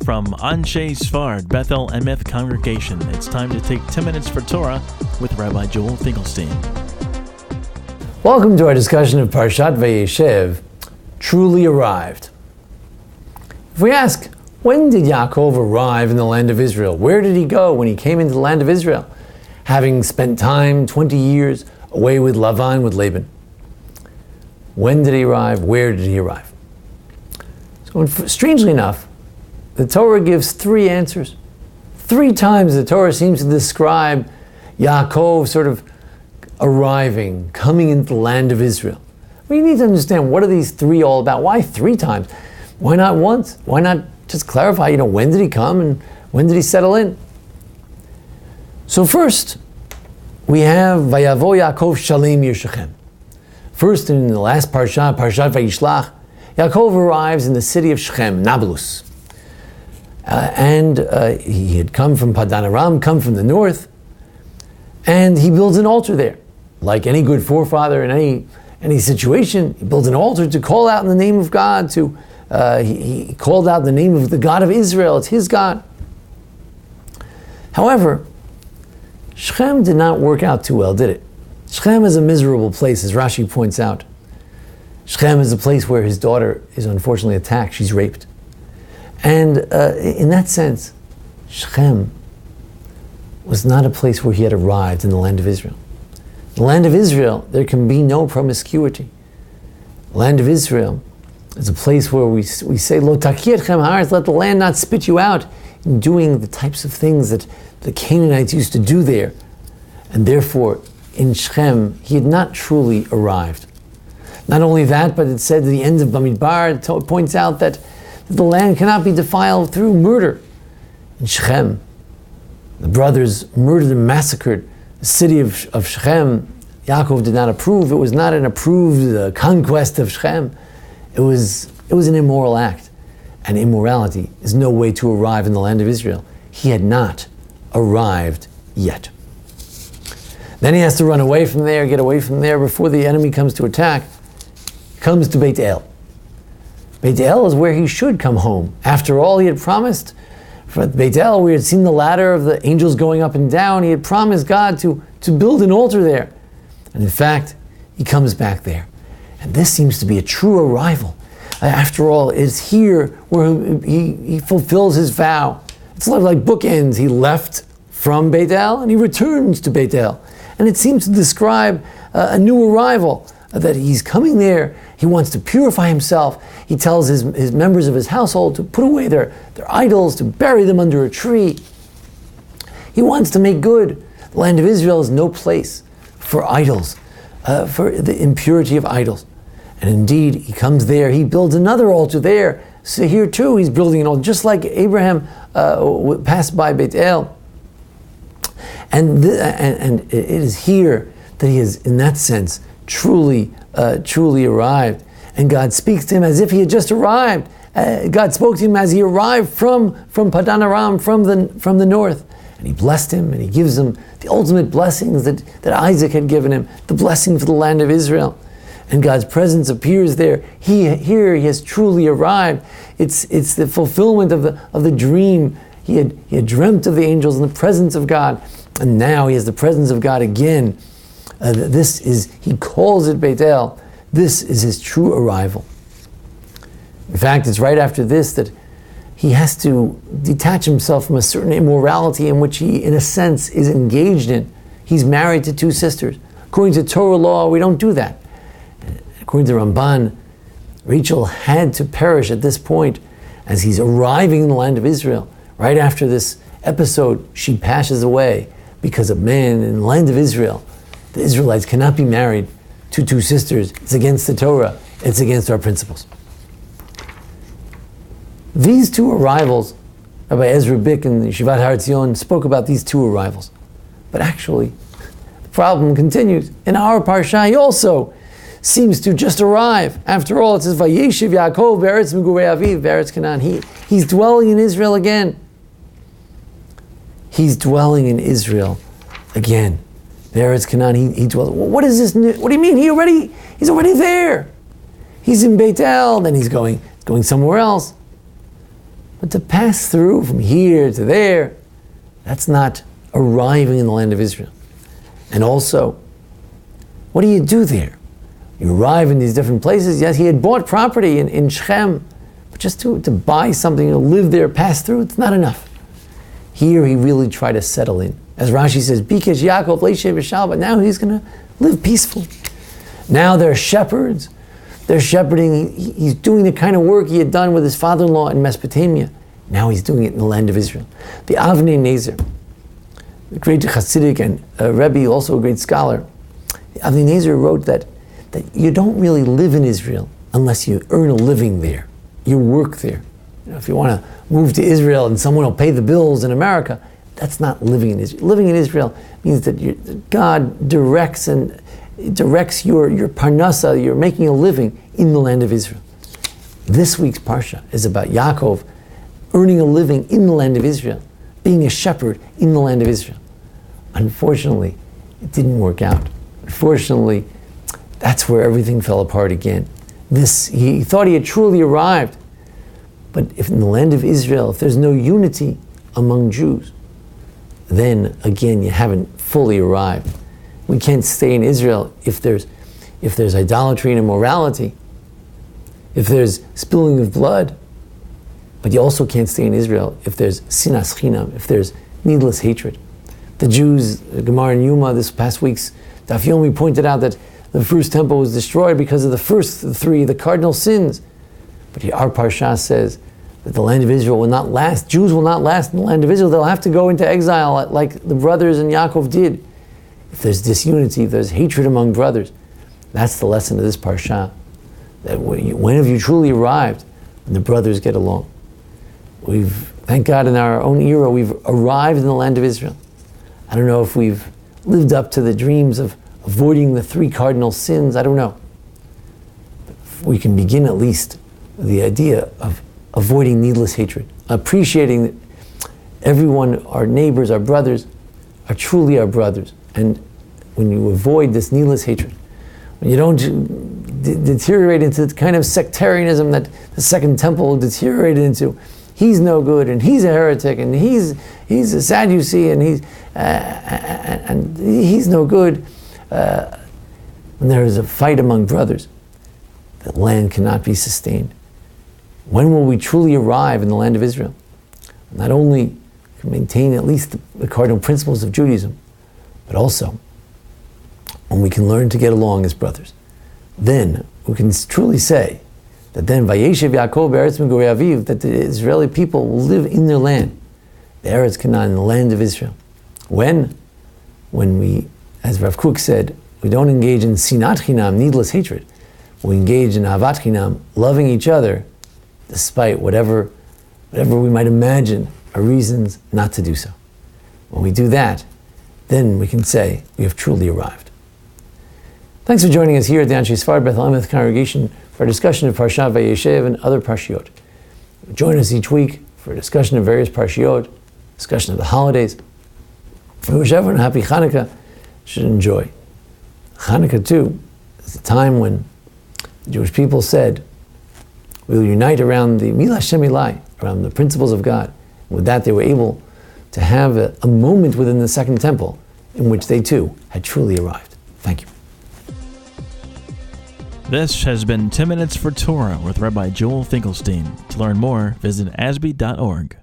from Anshe Sfard Bethel Emeth Congregation. It's time to take 10 minutes for Torah with Rabbi Joel Finkelstein. Welcome to our discussion of Parshat Vayeshev, Truly Arrived. If we ask, when did Yaakov arrive in the land of Israel? Where did he go when he came into the land of Israel? Having spent time, 20 years, away with Lavan, with Laban. When did he arrive? Where did he arrive? So strangely enough, the Torah gives three answers. 3 times the Torah seems to describe Yaakov sort of arriving, coming into the land of Israel. We need to understand, what are these 3 all about? Why 3 times? Why not once? Why not just clarify, when did he come and when did he settle in? So first, we have Vayavo Yaakov Shalem Yeshechem. First, in the last Parshat Vayishlach, Yaakov arrives in the city of Shechem, Nablus. He had come from Padan Aram, come from the north, and he builds an altar there. Like any good forefather in any situation, he builds an altar to call out in the name of God. He called out the name of the God of Israel. It's his God. However, Shechem did not work out too well, did it? Shechem is a miserable place, as Rashi points out. Shechem is a place where his daughter is unfortunately attacked. She's raped. And in that sense, Shechem was not a place where he had arrived in the land of Israel. In the land of Israel, there can be no promiscuity. The land of Israel is a place where we say, Lo takietchem haaretz, let the land not spit you out, in doing the types of things that the Canaanites used to do there. And therefore, in Shechem, he had not truly arrived. Not only that, but it said at the end of Bamidbar, it points out that the land cannot be defiled through murder. In Shechem, the brothers murdered and massacred the city of Shechem. Yaakov did not approve. It was not an approved conquest of Shechem. It was an immoral act. And immorality is no way to arrive in the land of Israel. He had not arrived yet. Then he has to run away from there, get away from there before the enemy comes to attack. He comes to Beit El. Beit El is where he should come home. After all, he had promised. For Beit El, we had seen the ladder of the angels going up and down. He had promised God to build an altar there. And in fact, he comes back there. And this seems to be a true arrival. After all, it's here where he fulfills his vow. It's like bookends. He left from Beit El and he returns to Beit El. And it seems to describe a new arrival, that he's coming there. He wants to purify himself. He tells his members of his household to put away their idols, to bury them under a tree. He wants to make good. The land of Israel is no place for idols, for the impurity of idols. And indeed, he comes there, he builds another altar there. So here too, he's building an altar, just like Abraham passed by Beit El. And it is here that he is, in that sense, truly arrived. And God speaks to him as if he had just arrived. God spoke to him as he arrived from Padan Aram, from the north. And he blessed him, and he gives him the ultimate blessings that Isaac had given him, the blessing for the land of Israel. And God's presence appears there. Here he has truly arrived. It's the fulfillment of the dream. He had dreamt of the angels in the presence of God. And now he has the presence of God again. He calls it Beit El. This is his true arrival. In fact, it's right after this that he has to detach himself from a certain immorality in which he, in a sense, is engaged in. He's married to 2 sisters. According to Torah law, we don't do that. According to Ramban, Rachel had to perish at this point as he's arriving in the land of Israel. Right after this episode, she passes away because a man in the land of Israel. The Israelites cannot be married to 2 sisters. It's against the Torah. It's against our principles. These 2 arrivals, Rabbi Ezra Bick in the Yeshivat Har Etzion spoke about these 2 arrivals. But actually, the problem continues. In our parsha, he also seems to just arrive. After all, it says, Vayeshev Yaakov Be'eretz Megurei Aviv, Be'eretz Canaan. He's dwelling in Israel again. He's dwelling in Israel again. Be'eretz Canaan, he dwells. What is this? What do you mean? He's already there. He's in Beit El, then he's going somewhere else. But to pass through from here to there, that's not arriving in the land of Israel. And also, what do you do there? You arrive in these different places. Yes, he had bought property in Shechem, but just to buy something, to live there, pass through, it's not enough. Here he really tried to settle in. As Rashi says, Bikesh Yaakov Vayeshev Yishal, but now he's going to live peacefully. Now they're shepherds. They're shepherding. He's doing the kind of work he had done with his father-in-law in Mesopotamia. Now he's doing it in the land of Israel. The Avnei Nezer, the great Hasidic and Rabbi, also a great scholar, Avnei Nezer wrote that you don't really live in Israel unless you earn a living there. You work there. If you want to move to Israel and someone will pay the bills in America, that's not living in Israel. Living in Israel means that God directs your parnasa, you're making a living in the land of Israel. This week's parsha is about Yaakov earning a living in the land of Israel, being a shepherd in the land of Israel. Unfortunately, it didn't work out. Unfortunately, that's where everything fell apart again. He thought he had truly arrived. But if in the land of Israel, if there's no unity among Jews, then again you haven't fully arrived. We can't stay in Israel if there's idolatry and immorality, if there's spilling of blood. But you also can't stay in Israel if there's sinas chinam, if there's needless hatred. The Jews, Gemara and Yuma, this past week's Daf Yomi pointed out that the first temple was destroyed because of the first three, the cardinal sins. But here our parsha says that the land of Israel will not last. Jews will not last in the land of Israel. They'll have to go into exile like the brothers and Yaakov did. If there's disunity, if there's hatred among brothers, that's the lesson of this parsha. That when have you truly arrived? When the brothers get along. Thank God in our own era, we've arrived in the land of Israel. I don't know if we've lived up to the dreams of avoiding the three cardinal sins. I don't know. But we can begin at least with the idea of avoiding needless hatred, appreciating that everyone, our neighbors, our brothers, are truly our brothers. And when you avoid this needless hatred, when you don't deteriorate into the kind of sectarianism that the Second Temple deteriorated into, he's no good, and he's a heretic, and he's a Sadducee, and he's no good. When there is a fight among brothers, the land cannot be sustained. When will we truly arrive in the land of Israel? Not only maintain at least the cardinal principles of Judaism, but also when we can learn to get along as brothers. Then we can truly say that then Vayeshev Yaakov Be'eretz Megorei Aviv, that the Israeli people will live in their land, the Eretz Canaan, the land of Israel. When we, as Rav Kook said, we don't engage in sinat chinam, needless hatred. We engage in avat chinam, loving each other, despite whatever we might imagine are reasons not to do so. When we do that, then we can say we have truly arrived. Thanks for joining us here at the Anshe Sfard Bethel Emeth congregation for a discussion of Parshat Vayeshev and other Parshiot. Join us each week for a discussion of various Parshiot, discussion of the holidays. We wish everyone a happy Hanukkah should enjoy. Hanukkah too is a time when the Jewish people said, we will unite around the Milah Shem Ilai, around the principles of God. With that, they were able to have a moment within the Second Temple in which they too had truly arrived. Thank you. This has been 10 Minutes for Torah with Rabbi Joel Finkelstein. To learn more, visit ASBEE.org.